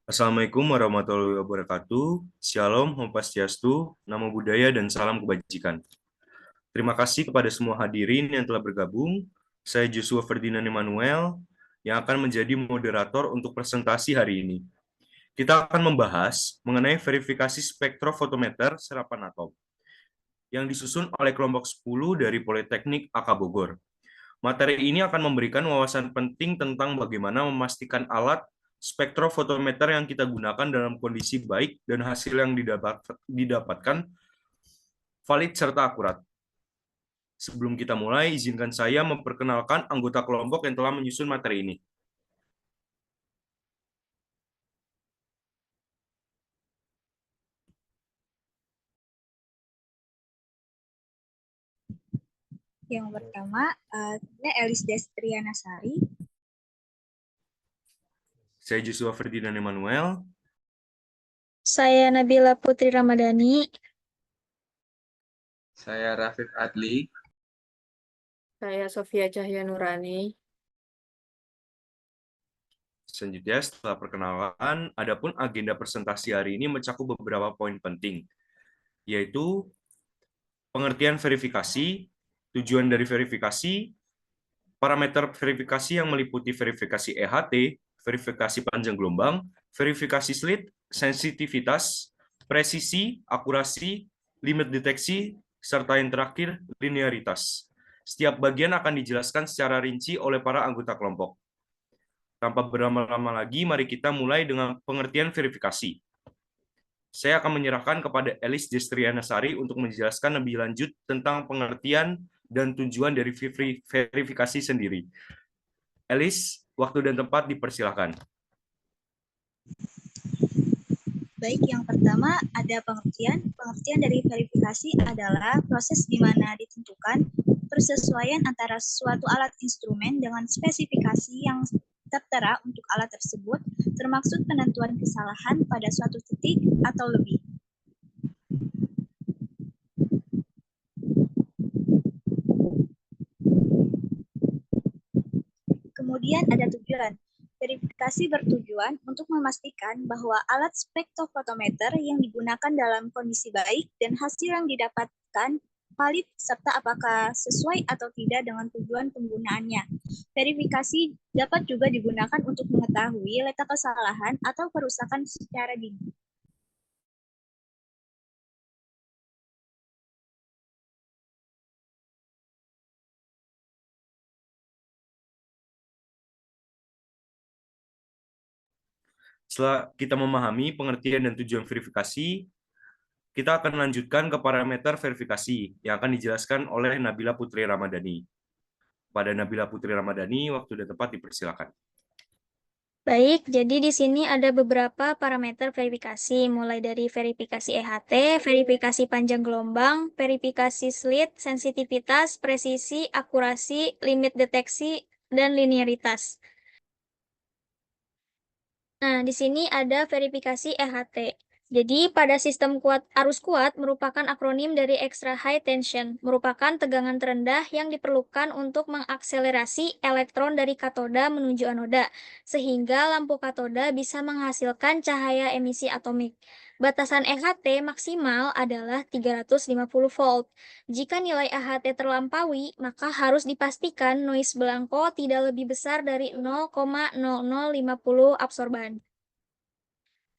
Assalamualaikum warahmatullahi wabarakatuh. Shalom, Om Swastiastu, Namo Buddhaya, dan salam kebajikan. Terima kasih kepada semua hadirin yang telah bergabung. Saya Joshua Ferdinand Emmanuel yang akan menjadi moderator untuk presentasi hari ini. Kita akan membahas mengenai verifikasi spektrofotometer serapan atom yang disusun oleh kelompok 10 dari Politeknik AK Bogor. Materi ini akan memberikan wawasan penting tentang bagaimana memastikan alat spektrofotometer yang kita gunakan dalam kondisi baik dan hasil yang didapatkan valid serta akurat. Sebelum kita mulai, izinkan saya memperkenalkan anggota kelompok yang telah menyusun materi ini. Yang pertama, saya Elis Destriana Sari. Saya Joshua Ferdinand Emmanuel. Saya Nabila Putri Ramadhani. Saya Rafiq Adli. Saya Sofia Cahya Nurani. Selanjutnya, setelah perkenalan, adapun agenda presentasi hari ini mencakup beberapa poin penting, yaitu pengertian verifikasi, tujuan dari verifikasi, parameter verifikasi yang meliputi verifikasi EHT, verifikasi panjang gelombang, verifikasi slit, sensitivitas, presisi, akurasi, limit deteksi, serta yang terakhir, linearitas. Setiap bagian akan dijelaskan secara rinci oleh para anggota kelompok. Tanpa berlama-lama lagi, mari kita mulai dengan pengertian verifikasi. Saya akan menyerahkan kepada Elis Destriana Sari untuk menjelaskan lebih lanjut tentang pengertian dan tujuan dari verifikasi sendiri. Elis, waktu dan tempat dipersilahkan. Baik, yang pertama ada pengertian. Pengertian dari verifikasi adalah proses di mana ditentukan persesuaian antara suatu alat instrumen dengan spesifikasi yang tertera untuk alat tersebut, termaksud penentuan kesalahan pada suatu titik atau lebih. Kemudian ada tujuan. Verifikasi bertujuan untuk memastikan bahwa alat spektrofotometer yang digunakan dalam kondisi baik dan hasil yang didapatkan valid serta apakah sesuai atau tidak dengan tujuan penggunaannya. Verifikasi dapat juga digunakan untuk mengetahui letak kesalahan atau kerusakan secara dini. Setelah kita memahami pengertian dan tujuan verifikasi, kita akan lanjutkan ke parameter verifikasi yang akan dijelaskan oleh Nabila Putri Ramadhani. Pada Nabila Putri Ramadhani, waktu dan tempat dipersilakan. Baik, jadi di sini ada beberapa parameter verifikasi, mulai dari verifikasi EHT, verifikasi panjang gelombang, verifikasi slit, sensitivitas, presisi, akurasi, limit deteksi, dan linearitas. Nah, di sini ada verifikasi EHT. Jadi, pada sistem arus kuat merupakan akronim dari extra high tension, merupakan tegangan terendah yang diperlukan untuk mengakselerasi elektron dari katoda menuju anoda, sehingga lampu katoda bisa menghasilkan cahaya emisi atomik. Batasan EHT maksimal adalah 350 volt. Jika nilai EHT terlampaui, maka harus dipastikan noise belangko tidak lebih besar dari 0,0050 absorban.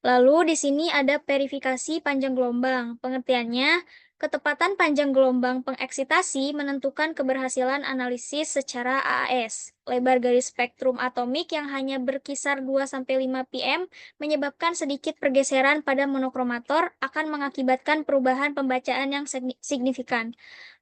Lalu di sini ada verifikasi panjang gelombang. Pengertiannya, ketepatan panjang gelombang pengeksitasi menentukan keberhasilan analisis secara AAS. Lebar garis spektrum atomik yang hanya berkisar 2-5 pm menyebabkan sedikit pergeseran pada monokromator akan mengakibatkan perubahan pembacaan yang signifikan.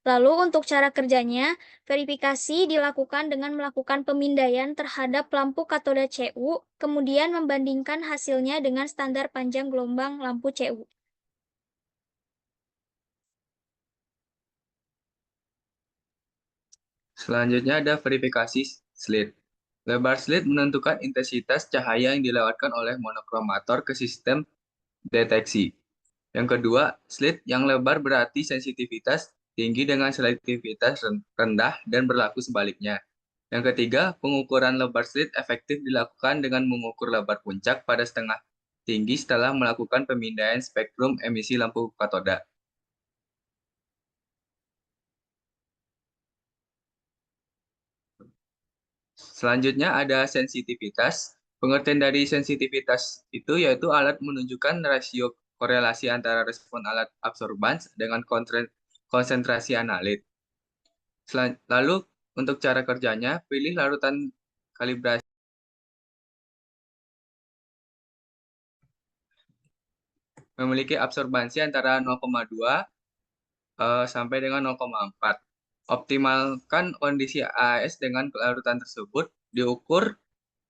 Lalu untuk cara kerjanya, verifikasi dilakukan dengan melakukan pemindaian terhadap lampu katoda CU, kemudian membandingkan hasilnya dengan standar panjang gelombang lampu CU. Selanjutnya ada verifikasi slit. Lebar slit menentukan intensitas cahaya yang dilewatkan oleh monokromator ke sistem deteksi. Yang kedua, slit yang lebar berarti sensitivitas tinggi dengan selektivitas rendah dan berlaku sebaliknya. Yang ketiga, pengukuran lebar slit efektif dilakukan dengan mengukur lebar puncak pada setengah tinggi setelah melakukan pemindaian spektrum emisi lampu katoda. Selanjutnya ada sensitivitas. Pengertian dari sensitivitas itu yaitu alat menunjukkan rasio korelasi antara respon alat absorbans dengan konsentrasi analit. Lalu untuk cara kerjanya, pilih larutan kalibrasi memiliki absorbansi antara 0,2 sampai dengan 0,4. Optimalkan kondisi AAS dengan larutan tersebut, diukur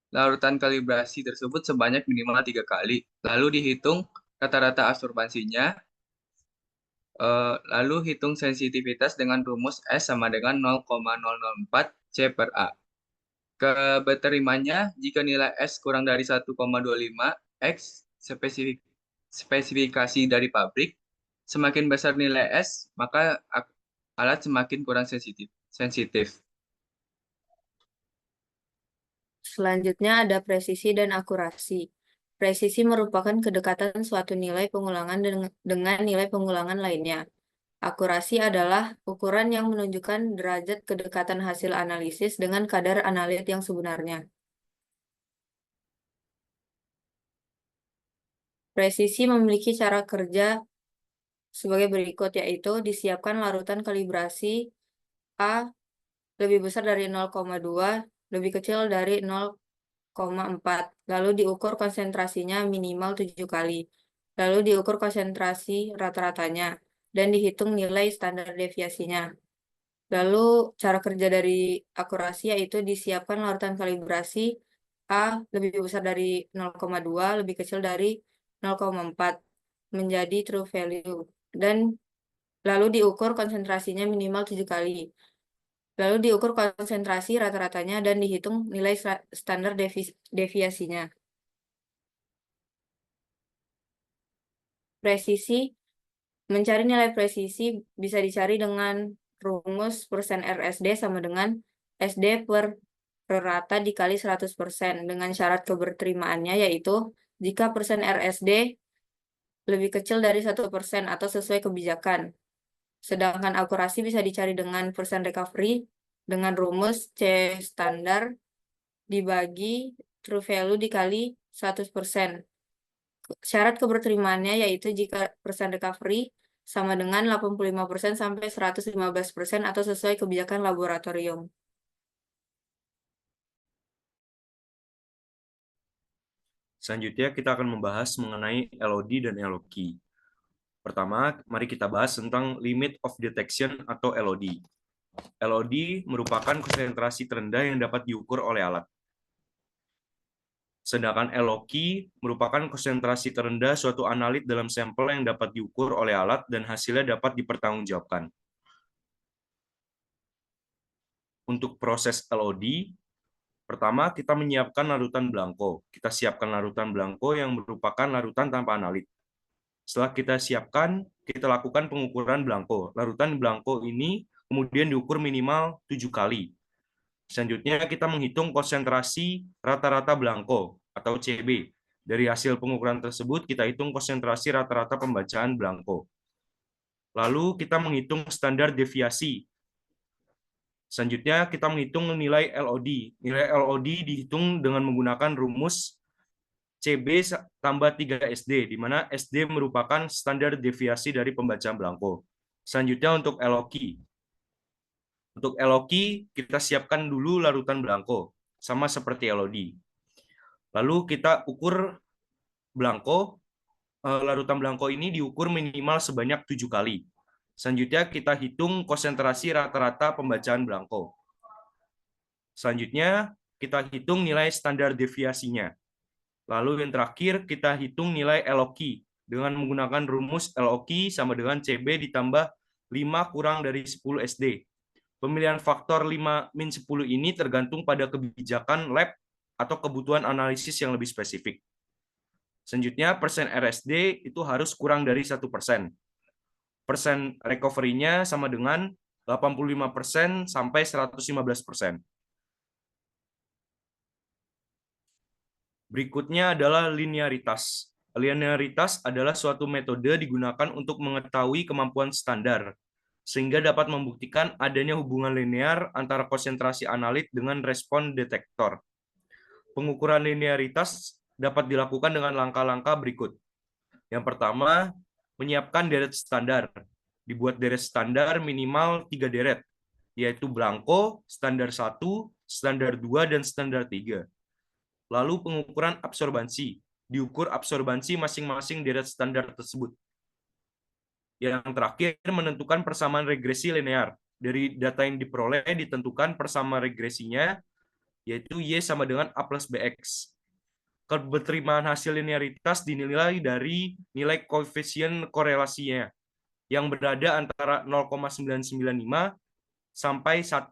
larutan kalibrasi tersebut sebanyak minimal 3 kali, lalu dihitung rata-rata absorbansinya, lalu hitung sensitivitas dengan rumus S sama dengan 0,004 C per A. Keberterimannya, jika nilai S kurang dari 1,25 X spesifikasi dari pabrik, semakin besar nilai S, maka alat semakin kurang sensitif. Selanjutnya ada presisi dan akurasi. Presisi merupakan kedekatan suatu nilai pengulangan dengan nilai pengulangan lainnya. Akurasi adalah ukuran yang menunjukkan derajat kedekatan hasil analisis dengan kadar analit yang sebenarnya. Presisi memiliki cara kerja sebagai berikut, yaitu disiapkan larutan kalibrasi A lebih besar dari 0,2, lebih kecil dari 0,4, lalu diukur konsentrasinya minimal 7 kali, lalu diukur konsentrasi rata-ratanya, dan dihitung nilai standar deviasinya. Lalu cara kerja dari akurasi yaitu disiapkan larutan kalibrasi A lebih besar dari 0,2, lebih kecil dari 0,4 menjadi true value, dan lalu diukur konsentrasinya minimal 7 kali. Lalu diukur konsentrasi rata-ratanya dan dihitung nilai standar deviasinya. Presisi, mencari nilai presisi bisa dicari dengan rumus persen RSD sama dengan SD per rata dikali 100% dengan syarat keberterimaannya, yaitu jika persen RSD lebih kecil dari 1% atau sesuai kebijakan. Sedangkan akurasi bisa dicari dengan persen recovery dengan rumus C standar dibagi true value dikali 100%. Syarat keberterimaannya yaitu jika persen recovery sama dengan 85% sampai 115% atau sesuai kebijakan laboratorium. Selanjutnya kita akan membahas mengenai LOD dan LOQ. Pertama, mari kita bahas tentang limit of detection atau LOD. LOD merupakan konsentrasi terendah yang dapat diukur oleh alat. Sedangkan LOQ merupakan konsentrasi terendah suatu analit dalam sampel yang dapat diukur oleh alat dan hasilnya dapat dipertanggungjawabkan. Untuk proses LOD, pertama kita menyiapkan larutan blanko. Kita siapkan larutan blanko yang merupakan larutan tanpa analit. Setelah kita siapkan, kita lakukan pengukuran blanko. Larutan blanko ini kemudian diukur minimal 7 kali. Selanjutnya kita menghitung konsentrasi rata-rata blanko atau CB. Dari hasil pengukuran tersebut kita hitung konsentrasi rata-rata pembacaan blanko. Lalu kita menghitung standar deviasi. Selanjutnya kita menghitung nilai LOD. Nilai LOD dihitung dengan menggunakan rumus CB tambah 3SD, di mana SD merupakan standar deviasi dari pembacaan blanko. Selanjutnya untuk LOQ. Untuk LOQ, kita siapkan dulu larutan blanko, sama seperti LOD. Lalu kita ukur blanko, larutan blanko ini diukur minimal sebanyak 7 kali. Selanjutnya kita hitung konsentrasi rata-rata pembacaan blanko. Selanjutnya kita hitung nilai standar deviasinya. Lalu yang terakhir kita hitung nilai LOQ dengan menggunakan rumus LOQ sama dengan CB ditambah 5 kurang dari 10 SD. Pemilihan faktor 5-10 ini tergantung pada kebijakan lab atau kebutuhan analisis yang lebih spesifik. Selanjutnya persen RSD itu harus kurang dari 1%. Persen recovery-nya sama dengan 85% sampai 115%. Berikutnya adalah linearitas. Linearitas adalah suatu metode digunakan untuk mengetahui kemampuan standar, sehingga dapat membuktikan adanya hubungan linear antara konsentrasi analit dengan respon detektor. Pengukuran linearitas dapat dilakukan dengan langkah-langkah berikut. Yang pertama, menyiapkan deret standar. Dibuat deret standar minimal 3 deret, yaitu blanko, standar 1, standar 2, dan standar 3. Lalu pengukuran absorbansi. Diukur absorbansi masing-masing deret standar tersebut. Yang terakhir, menentukan persamaan regresi linear. Dari data yang diperoleh ditentukan persamaan regresinya, yaitu Y sama dengan A plus BX. Keberterimaan hasil linearitas dinilai dari nilai koefisien korelasinya, yang berada antara 0,995 sampai 1,000.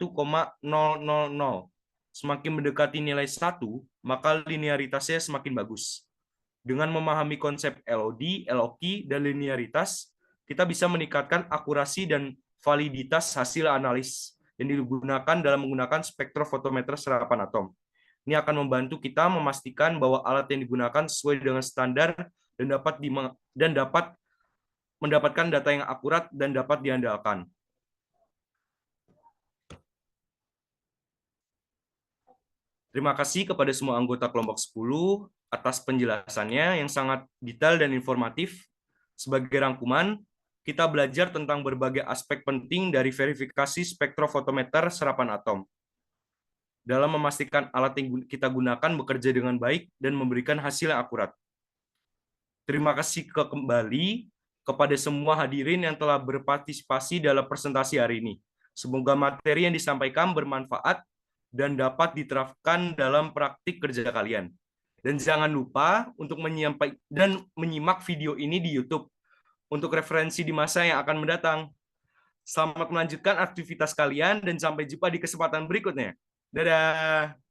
Semakin mendekati nilai 1, maka linearitasnya semakin bagus. Dengan memahami konsep LOD, LOQ, dan linearitas, kita bisa meningkatkan akurasi dan validitas hasil analis yang digunakan dalam menggunakan spektrofotometer serapan atom. Ini akan membantu kita memastikan bahwa alat yang digunakan sesuai dengan standar dan dapat mendapatkan data yang akurat dan dapat diandalkan. Terima kasih kepada semua anggota kelompok 10 atas penjelasannya yang sangat detail dan informatif. Sebagai rangkuman, kita belajar tentang berbagai aspek penting dari verifikasi spektrofotometer serapan atom dalam memastikan alat yang kita gunakan bekerja dengan baik dan memberikan hasil yang akurat. Terima kasih kembali kepada semua hadirin yang telah berpartisipasi dalam presentasi hari ini. Semoga materi yang disampaikan bermanfaat dan dapat diterapkan dalam praktik kerja kalian. Dan jangan lupa untuk menyimak video ini di YouTube untuk referensi di masa yang akan mendatang. Selamat melanjutkan aktivitas kalian dan sampai jumpa di kesempatan berikutnya. Dadah!